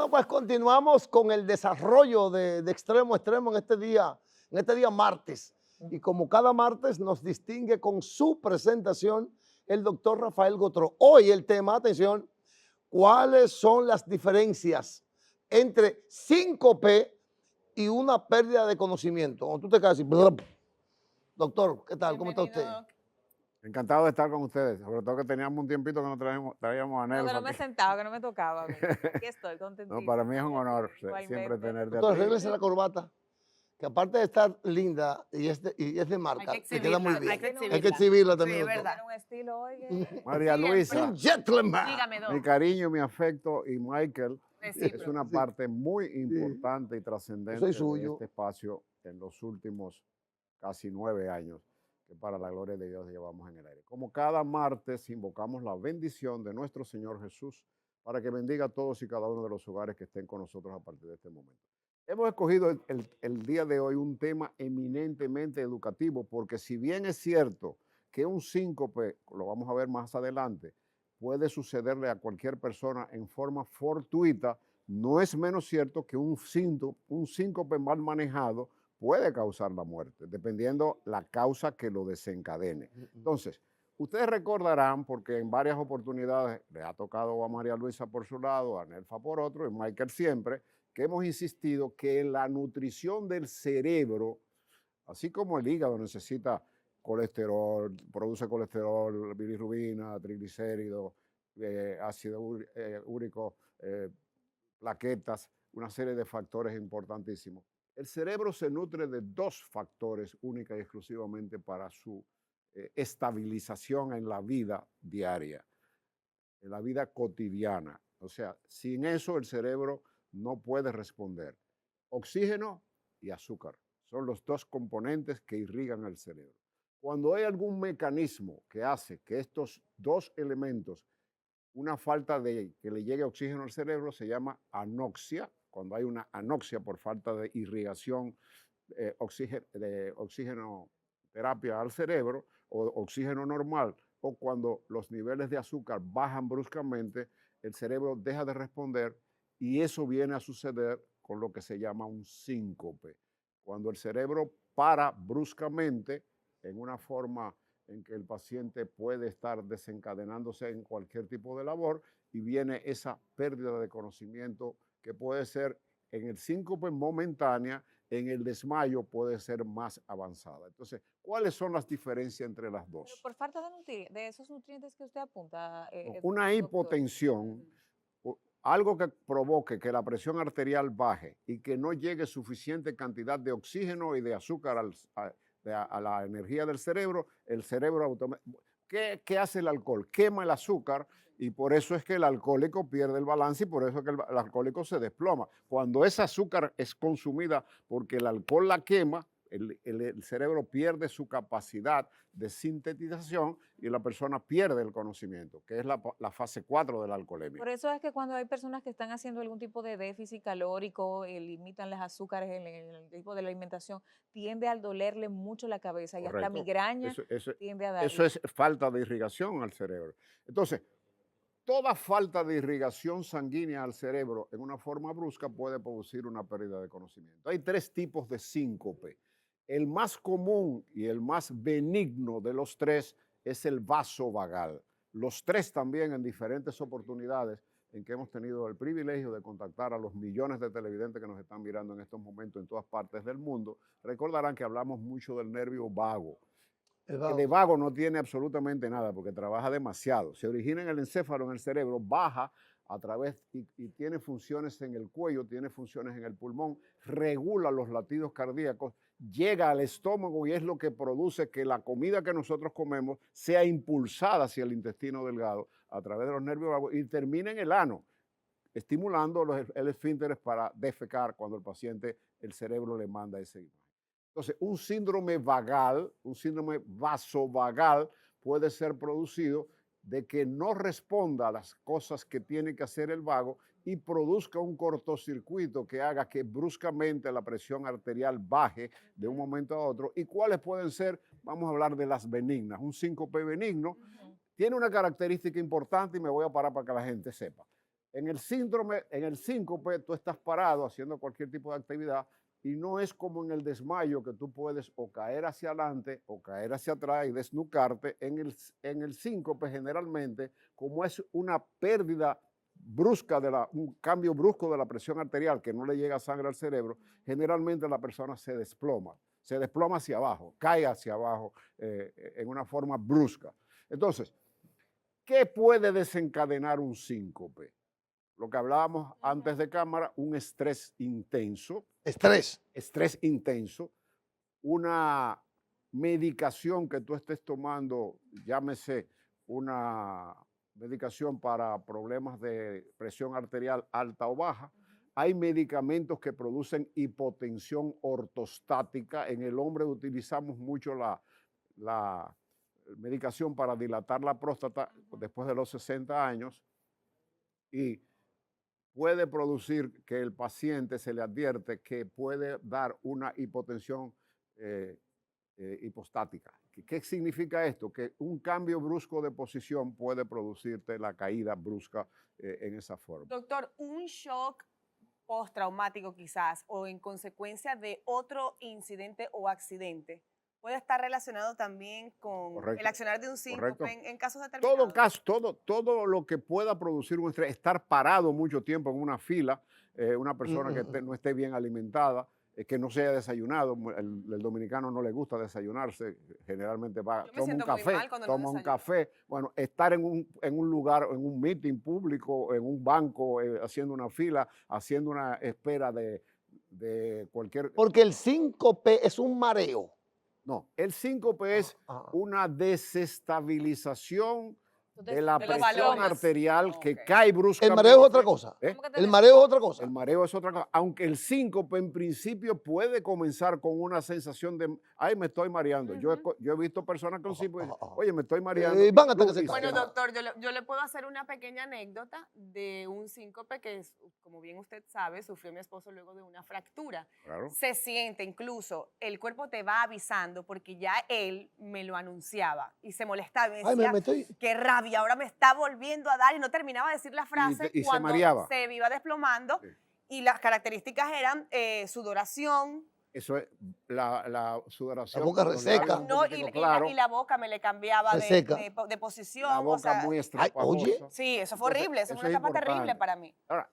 Bueno, pues continuamos con el desarrollo de extremo a extremo en este día martes. Y como cada martes nos distingue con su presentación el doctor Rafael Gotró. Hoy el tema, atención, ¿cuáles son las diferencias entre síncope y una pérdida de conocimiento? Cuando tú te quedas así, blub. Doctor, ¿qué tal? ¿Cómo está Bienvenido, usted? Doc. Encantado de estar con ustedes, sobre todo que teníamos un tiempito que no traíamos a No, que Nelfa no me he aquí. sentado, que no me tocaba a mí. Aquí estoy, No, para mí es contentísima. un honor siempre Igualmente. tenerte a Doctor, ti. arréglese la corbata, que aparte de estar linda y es de Hay que marca, le queda muy exhibirla, hay bien. que Hay que exhibirla. exhibirla Sí, también, es doctor. verdad. Tiene un estilo, oye. María Siempre. Luisa, Un gentleman. Dígame, mi Doc. cariño, mi afecto y Michael es una Recíproco. Sí, parte muy sí. importante y Yo trascendente soy de suyo. este espacio en los últimos casi 9 años que para la gloria de Dios llevamos en el aire. Como cada martes invocamos la bendición de nuestro Señor Jesús para que bendiga a todos y cada uno de los hogares que estén con nosotros a partir de este momento. Hemos escogido el día de hoy un tema eminentemente educativo porque si bien es cierto que un síncope, lo vamos a ver más adelante, puede sucederle a cualquier persona en forma fortuita, no es menos cierto que un síncope mal manejado puede causar la muerte, dependiendo la causa que lo desencadene. Entonces, ustedes recordarán, porque en varias oportunidades le ha tocado a María Luisa por su lado, a Nelfa por otro, y Michael siempre, que hemos insistido que la nutrición del cerebro, así como el hígado necesita colesterol, produce colesterol, bilirrubina, triglicéridos, ácido úrico, plaquetas, una serie de factores importantísimos. El cerebro se nutre de dos factores única y exclusivamente para su estabilización en la vida diaria, en la vida cotidiana. O sea, sin eso el cerebro no puede responder. Oxígeno y azúcar son los dos componentes que irrigan el cerebro. Cuando hay algún mecanismo que hace que estos dos elementos, una falta de que le llegue oxígeno al cerebro, se llama anoxia, cuando hay una anoxia por falta de irrigación de oxígeno terapia al cerebro o oxígeno normal, o cuando los niveles de azúcar bajan bruscamente, el cerebro deja de responder y eso viene a suceder con lo que se llama un síncope. Cuando el cerebro para bruscamente en una forma en que el paciente puede estar desencadenándose en cualquier tipo de labor y viene esa pérdida de conocimiento que puede ser en el síncope momentánea, en el desmayo puede ser más avanzada. Entonces, ¿cuáles son las diferencias entre las Pero dos? por falta de esos nutrientes que usted apunta, Una doctor. hipotensión, Ujú. algo que provoque que la presión arterial baje y que no llegue suficiente cantidad de oxígeno y de azúcar a la energía del cerebro, el cerebro automáticamente... ¿Qué hace el alcohol? Quema el azúcar y por eso es que el alcohólico pierde el balance y por eso es que el alcohólico se desploma. Cuando esa azúcar es consumida porque el alcohol la quema, el cerebro pierde su capacidad de sintetización y la persona pierde el conocimiento, que es la fase 4 de la alcoholemia. Por eso es que cuando hay personas que están haciendo algún tipo de déficit calórico, limitan los azúcares en el tipo de la alimentación, tiende a dolerle mucho la cabeza y hasta Correcto. migraña Eso, eso, tiende a eso darle. es falta de irrigación al cerebro. Entonces, toda falta de irrigación sanguínea al cerebro en una forma brusca puede producir una pérdida de conocimiento. Hay tres tipos de síncope. El más común y el más benigno de los tres es el vasovagal. Los tres también en diferentes oportunidades en que hemos tenido el privilegio de contactar a los millones de televidentes que nos están mirando en estos momentos en todas partes del mundo, recordarán que hablamos mucho del nervio vago, El que de vago. vago no tiene absolutamente nada porque trabaja demasiado. Se origina en el encéfalo, en el cerebro, baja a través y tiene funciones en el cuello, tiene funciones en el pulmón, regula los latidos cardíacos, llega al estómago y es lo que produce que la comida que nosotros comemos sea impulsada hacia el intestino delgado a través de los nervios vagos y termina en el ano, estimulando el esfínteres para defecar cuando el paciente, el cerebro le manda ese imagen. Entonces, un síndrome vagal, un síndrome vasovagal puede ser producido de que no responda a las cosas que tiene que hacer el vago y produzca un cortocircuito que haga que bruscamente la presión arterial baje de un momento a otro. ¿Y cuáles pueden ser? Vamos a hablar de las benignas. Un síncope benigno Ujú. tiene una característica importante y me voy a parar para que la gente sepa. En el síndrome, en el síncope, tú estás parado haciendo cualquier tipo de actividad y no es como en el desmayo que tú puedes o caer hacia adelante o caer hacia atrás y desnucarte. En el síncope generalmente, como es una pérdida brusca, un cambio brusco de la presión arterial que no le llega sangre al cerebro, generalmente la persona se desploma hacia abajo, cae hacia abajo en una forma brusca. Entonces, ¿qué puede desencadenar un síncope? Lo que hablábamos antes de cámara, un estrés intenso. Estrés intenso, una medicación que tú estés tomando, llámese una medicación para problemas de presión arterial alta o baja. Hay medicamentos que producen hipotensión ortostática. En el hombre utilizamos mucho la medicación para dilatar la próstata después de los 60 años y puede producir que el paciente se le advierte que puede dar una hipotensión hipostática. ¿Qué significa esto? Que un cambio brusco de posición puede producirte la caída brusca en esa forma. Doctor, un shock postraumático quizás o en consecuencia de otro incidente o accidente puede estar relacionado también con Correcto, el accionar de un síncope correcto. en casos determinados. Todo lo que pueda producir un estrés, estar parado mucho tiempo en una fila, una persona que no esté bien alimentada, que no se haya desayunado, el dominicano no le gusta desayunarse, generalmente va, toma un café, bueno, estar en un lugar, en un meeting público, en un banco, haciendo una fila, haciendo una espera de cualquier... Porque el síncope es un mareo. No, el síncope es una desestabilización de la los presión balones arterial que Ok. cae bruscamente. El mareo es otra cosa. ¿Eh? ¿Cómo que El mareo es otra cosa. El mareo es otra cosa. Aunque el síncope en principio puede comenzar con una sensación de, ay, me estoy mareando. Yo he visto personas con síncope, oye, me estoy mareando. Van hasta que se Bueno, calma. doctor, yo le puedo hacer una pequeña anécdota de un síncope que, como bien usted sabe, sufrió mi esposo luego de una fractura. Claro. Se siente incluso, el cuerpo te va avisando porque ya él me lo anunciaba y se molestaba y me Ay, decía, me estoy... qué rabia, ahora me está volviendo a dar y no terminaba de decir la frase y se cuando mareaba. se iba desplomando Sí. y las características eran sudoración. Eso es la sudoración. La boca los reseca. labios un No, poquitico claro, y la boca me le cambiaba Reseca. de posición. la o boca sea, muy Ay, estrapajosa. oye. sí, eso fue Entonces, horrible, eso fue eso una es etapa terrible importante. para mí. Ahora,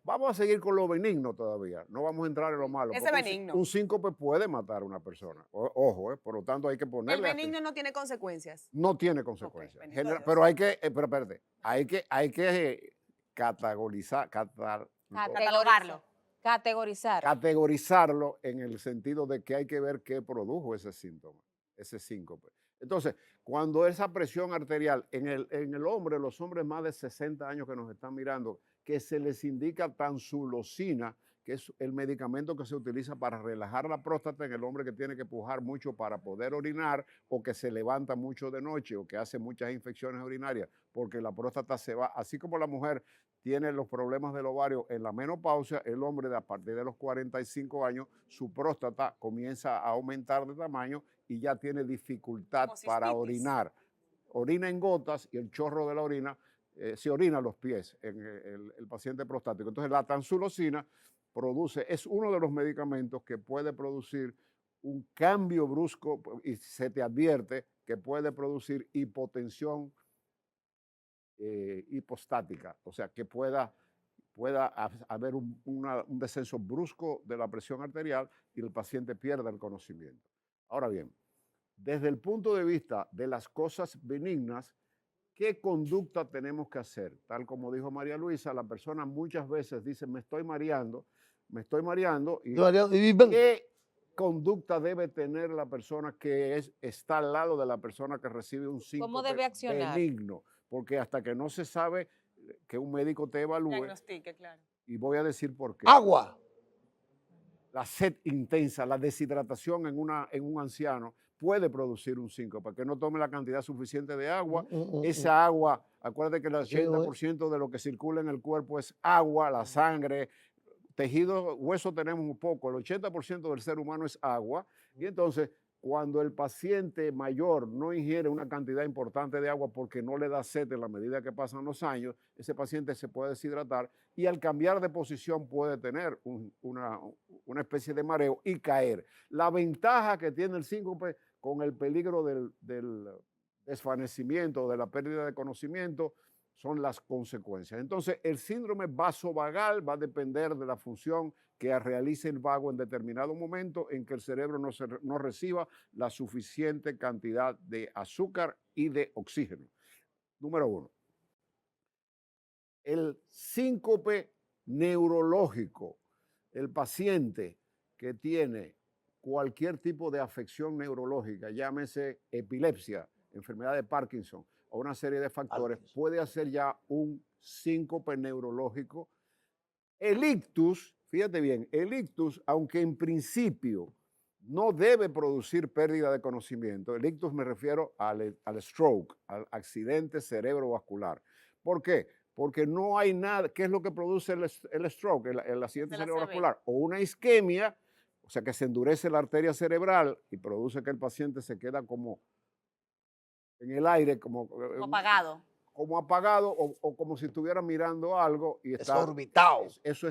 vamos a seguir con lo benigno todavía. No vamos a entrar en lo malo. Ese porque benigno. Un síncope puede matar a una persona. Ojo, por lo tanto hay que El ponerle benigno no tiene consecuencias. no tiene consecuencias. bendito Dios. Pero hay que, pero espérate, hay que Catalogarlo. Categorizarlo. en el sentido de que hay que ver qué produjo ese síntoma, ese síncope. Entonces, cuando esa presión arterial en el hombre, los hombres más de 60 años que nos están mirando, que se les indica tansulosina, que es el medicamento que se utiliza para relajar la próstata en el hombre que tiene que pujar mucho para poder orinar o que se levanta mucho de noche o que hace muchas infecciones urinarias, porque la próstata se va, así como la mujer tiene los problemas del ovario en la menopausia, el hombre a partir de los 45 años, su próstata comienza a aumentar de tamaño y ya tiene dificultad Como para cistitis. orinar. Orina en gotas y el chorro de la orina se orina a los pies en el paciente prostático. Entonces la tansulosina es uno de los medicamentos que puede producir un cambio brusco y se te advierte que puede producir hipotensión hipostática, o sea, que pueda haber un descenso brusco de la presión arterial y el paciente pierda el conocimiento. Ahora bien, desde el punto de vista de las cosas benignas, ¿qué conducta tenemos que hacer? Tal como dijo María Luisa, la persona muchas veces dice, me estoy mareando, y ¿qué conducta debe tener la persona que está al lado de la persona que recibe un ¿Cómo síncope debe accionar? benigno? Porque hasta que no se sabe que un médico te evalúe, Diagnostique, claro. y voy a decir por qué. Agua. La sed intensa, la deshidratación en un anciano puede producir un síncope, que no tome la cantidad suficiente de agua. Esa agua, acuérdate que el 80% de lo que circula en el cuerpo es agua, la sangre, tejido, hueso tenemos un poco, el 80% del ser humano es agua. Y entonces, cuando el paciente mayor no ingiere una cantidad importante de agua porque no le da sed en la medida que pasan los años, ese paciente se puede deshidratar y al cambiar de posición puede tener una especie de mareo y caer. La ventaja que tiene el síncope con el peligro del desvanecimiento, de la pérdida de conocimiento, son las consecuencias. Entonces, el síndrome vasovagal va a depender de la función que realice el vago en determinado momento en que el cerebro no reciba la suficiente cantidad de azúcar y de oxígeno. Número 1. El síncope neurológico. El paciente que tiene cualquier tipo de afección neurológica, llámese epilepsia, enfermedad de Parkinson o una serie de factores, puede hacer ya un síncope neurológico. El ictus, fíjate bien, el ictus, aunque en principio no debe producir pérdida de conocimiento, el ictus me refiero al stroke, al accidente cerebrovascular. ¿Por qué? Porque no hay nada. ¿Qué es lo que produce el stroke, el accidente cerebrovascular? O una isquemia, o sea que se endurece la arteria cerebral y produce que el paciente se queda como en el aire, como apagado. Como apagado o como si estuviera mirando algo y está desorbitado. Eso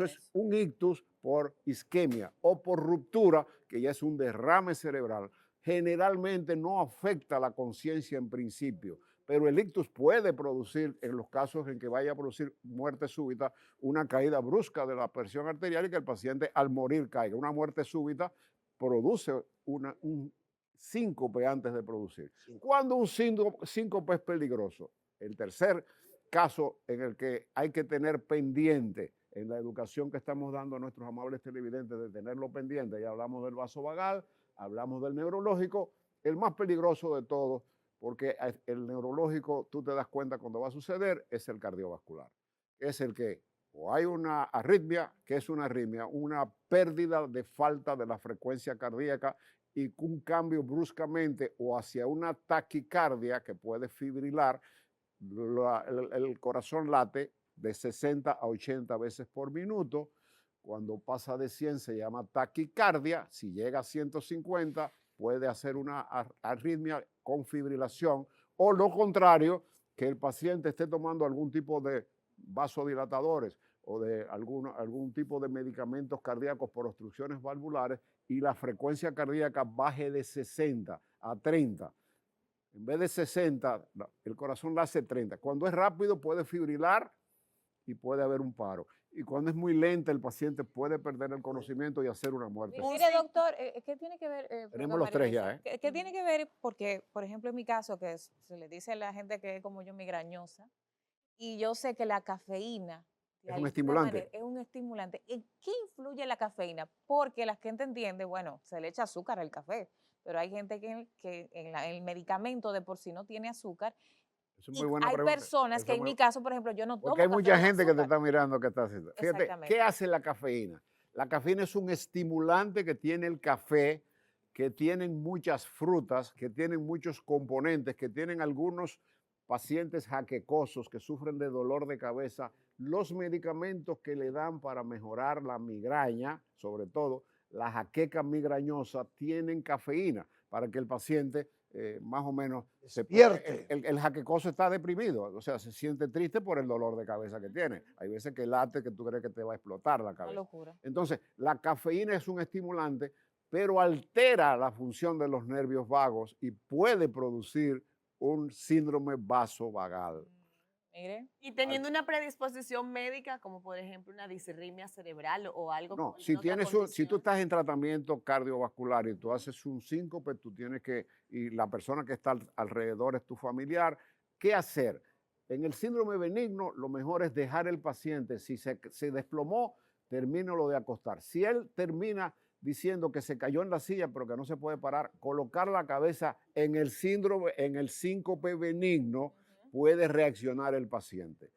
es un ictus por isquemia o por ruptura, que ya es un derrame cerebral. Generalmente no afecta la conciencia en principio, pero el ictus puede producir, en los casos en que vaya a producir muerte súbita, una caída brusca de la presión arterial y que el paciente al morir caiga. Una muerte súbita produce un síncope antes de producir. ¿Cuándo un síncope es peligroso? El tercer caso en el que hay que tener pendiente en la educación que estamos dando a nuestros amables televidentes de tenerlo pendiente, ya hablamos del vasovagal, hablamos del neurológico, el más peligroso de todos, porque el neurológico, tú te das cuenta cuando va a suceder, es el cardiovascular. Es el que o hay una arritmia, que es una arritmia, una pérdida de falta de la frecuencia cardíaca y un cambio bruscamente o hacia una taquicardia que puede fibrilar, el corazón late de 60 a 80 veces por minuto. Cuando pasa de 100 se llama taquicardia. Si llega a 150 puede hacer una arritmia con fibrilación. O lo contrario, que el paciente esté tomando algún tipo de vasodilatadores o de algún tipo de medicamentos cardíacos por obstrucciones valvulares y la frecuencia cardíaca baje de 60 a 30. En vez de 60, el corazón la hace 30. Cuando es rápido puede fibrilar y puede haber un paro. Y cuando es muy lenta, el paciente puede perder el conocimiento y hacer una muerte. Mire, doctor, ¿qué tiene que ver? Tenemos los tres ya, ¿eh? ¿Qué tiene que ver? Porque, por ejemplo, en mi caso, que se le dice a la gente que es como yo migrañosa, y yo sé que la cafeína es un estimulante. manera, es un estimulante. ¿En qué influye la cafeína? Porque la gente entiende, bueno, se le echa azúcar al café, pero hay gente que el medicamento de por sí no tiene azúcar. Es muy buena hay pregunta. personas que en mi caso, por ejemplo, yo no tomo porque hay mucha café con gente que te azúcar. está mirando que está haciendo. Fíjate, ¿qué hace la cafeína? La cafeína es un estimulante que tiene el café, que tienen muchas frutas, que tienen muchos componentes, que tienen algunos pacientes jaquecosos que sufren de dolor de cabeza. Los medicamentos que le dan para mejorar la migraña, sobre todo la jaqueca migrañosa, tienen cafeína para que el paciente más o menos se despierte. El jaquecoso está deprimido, o sea, se siente triste por el dolor de cabeza que tiene. Hay veces que late que tú crees que te va a explotar la cabeza. Una locura. Entonces, la cafeína es un estimulante, pero altera la función de los nervios vagos y puede producir un síndrome vasovagal. Mire. Y teniendo una predisposición médica, como por ejemplo una disritmia cerebral o algo. No, con si tú condición. estás en tratamiento cardiovascular y tú haces un síncope, tú tienes que, y la persona que está alrededor es tu familiar, ¿qué hacer? En el síndrome benigno, lo mejor es dejar el paciente. Si se desplomó, termínalo de acostar. Si él termina diciendo que se cayó en la silla pero que no se puede parar, colocar la cabeza en el síndrome, en el síncope benigno, puede reaccionar el paciente.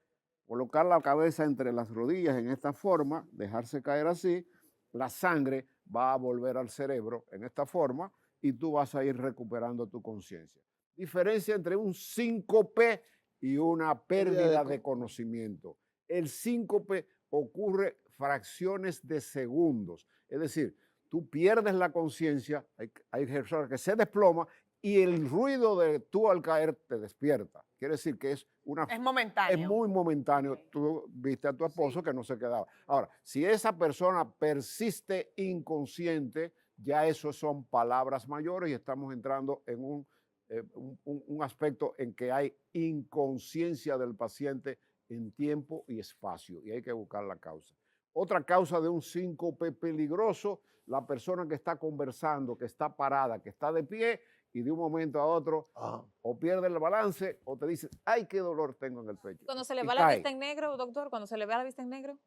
Colocar la cabeza entre las rodillas en esta forma, dejarse caer así, la sangre va a volver al cerebro en esta forma y tú vas a ir recuperando tu conciencia. Diferencia entre un síncope y una pérdida de conocimiento. El síncope ocurre fracciones de segundos. Es decir, tú pierdes la conciencia, hay personas que se desploma y el ruido de tú al caer te despierta. Quiere decir que es Es momentáneo. es muy momentáneo. Ok. Tú viste a tu esposo Sí. que no se quedaba. Ahora, si esa persona persiste inconsciente, ya eso son palabras mayores y estamos entrando en un aspecto en que hay inconsciencia del paciente en tiempo y espacio y hay que buscar la causa. Otra causa de un síncope peligroso, la persona que está conversando, que está parada, que está de pie y de un momento a otro Ajá. o pierde el balance o te dice, ay, qué dolor tengo en el pecho. Cuando se le y va la cae. vista en negro, doctor, cuando se le va la vista en negro.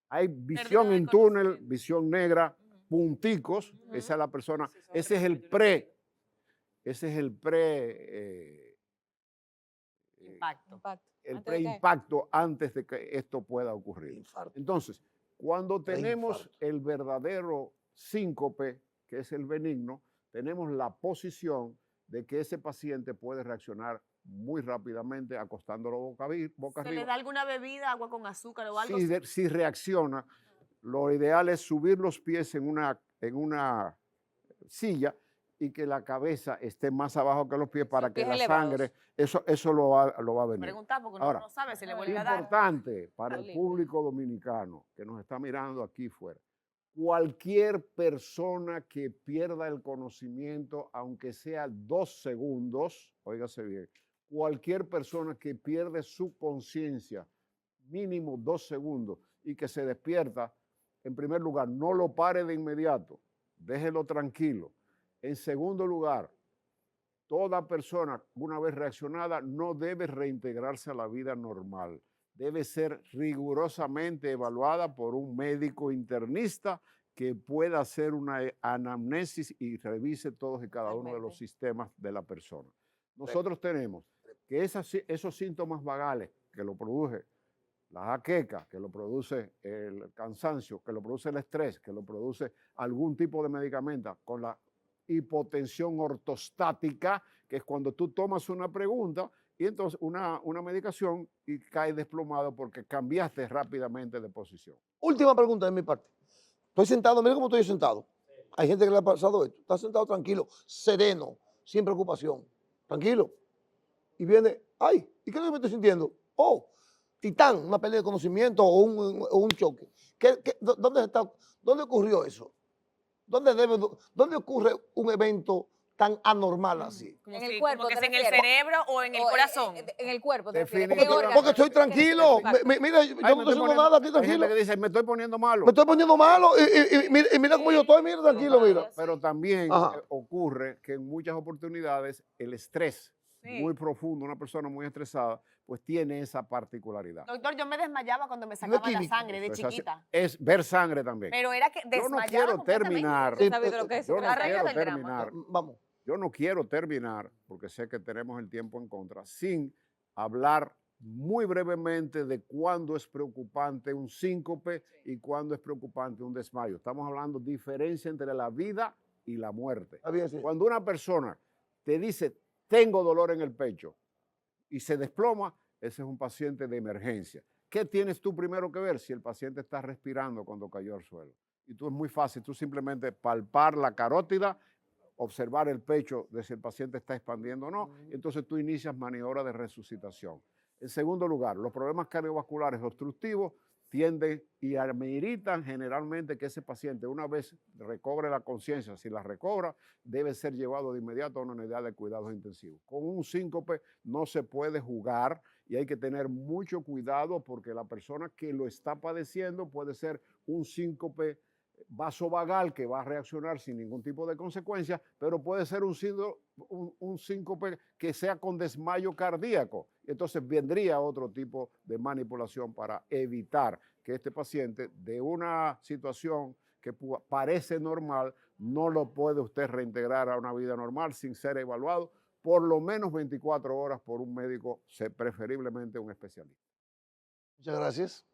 Hay Pérdida visión de en túnel, conocimiento. visión negra, Ujú. punticos, Ujú. esa es la persona, Sí, eso ese es otro el capítulo. ese es Impacto. Impacto. el Antes de caer. preimpacto antes de que esto pueda ocurrir. Infarto. Entonces, cuando tenemos Preinfarto. el verdadero síncope, que es el benigno, tenemos la posición de que ese paciente puede reaccionar muy rápidamente acostándolo boca ¿Se le arriba. da alguna bebida, agua con azúcar o algo? Si reacciona, lo ideal es subir los pies en una silla y que la cabeza esté más abajo que los pies para que pies la elevados. sangre, eso lo va a venir. Preguntar porque uno Ahora, no sabe si le Ah, vuelve es a dar. importante para el Lindo. público dominicano que nos está mirando aquí fuera. Cualquier persona que pierda el conocimiento, aunque sea 2 segundos, óigase bien, cualquier persona que pierde su conciencia, mínimo 2 segundos, y que se despierta, en primer lugar, no lo pare de inmediato, déjelo tranquilo. En segundo lugar, toda persona, una vez reaccionada, no debe reintegrarse a la vida normal. Debe ser rigurosamente evaluada por un médico internista que pueda hacer una anamnesis y revise todos y cada uno de los Totalmente. sistemas de la persona. Nosotros tenemos que esos síntomas vagales que lo produce la jaqueca, que lo produce el cansancio, que lo produce el estrés, que lo produce algún tipo de medicamento, con la hipotensión ortostática, que es cuando tú tomas una pregunta y entonces una medicación y caes desplomado porque cambiaste rápidamente de posición. Última pregunta de mi parte. Estoy sentado, mira cómo estoy sentado. Hay gente que le ha pasado esto. Está sentado tranquilo, sereno, sin preocupación. Tranquilo. Y viene, ay, ¿y qué es lo que me estoy sintiendo? Oh, titán, una pérdida de conocimiento o un choque. ¿Dónde ocurrió eso? ¿Dónde ocurre un evento tan anormal así? Como En el si- cuerpo, como que ¿te es en el refieres? cerebro o en el O, corazón. en el cuerpo, ¿te refieres? Definitivamente. ¿Qué órgano? Porque estoy tranquilo. Mira, yo no estoy haciendo nada aquí Hay tranquilo. gente que dice, me estoy poniendo malo. Me estoy poniendo malo y mira cómo yo estoy, mira, tranquilo, mira. Pero también Ajá. ocurre que en muchas oportunidades el estrés Sí. muy profundo, una persona muy estresada, pues tiene esa particularidad. Doctor, yo me desmayaba cuando me sacaban la químico. sangre de Eso es así. chiquita. Es ver sangre también. Pero era que Yo no desmayaba quiero completamente. terminar. Usted sabe de lo que es. Yo no La reina quiero del drama. terminar. Vamos. Yo no quiero terminar, porque sé que tenemos el tiempo en contra, sin hablar muy brevemente de cuándo es preocupante un síncope y cuándo es preocupante un desmayo. Estamos hablando de diferencia entre la vida y la muerte. Está bien, sí. Cuando una persona te dice, tengo dolor en el pecho, y se desploma, ese es un paciente de emergencia. ¿Qué tienes tú primero que ver? Si el paciente está respirando cuando cayó al suelo. Y tú es muy fácil, tú simplemente palpar la carótida, observar el pecho de si el paciente está expandiendo o no, y entonces tú inicias maniobra de resucitación. En segundo lugar, los problemas cardiovasculares obstructivos tienden y ameritan generalmente que ese paciente, una vez recobre la conciencia, si la recobra, debe ser llevado de inmediato a una unidad de cuidados intensivos. Con un síncope no se puede jugar y hay que tener mucho cuidado porque la persona que lo está padeciendo puede ser un síncope vasovagal que va a reaccionar sin ningún tipo de consecuencia, pero puede ser un síncope que sea con desmayo cardíaco. Entonces vendría otro tipo de manipulación para evitar que este paciente de una situación que parece normal, no lo puede usted reintegrar a una vida normal sin ser evaluado por lo menos 24 horas por un médico, preferiblemente un especialista. Muchas gracias.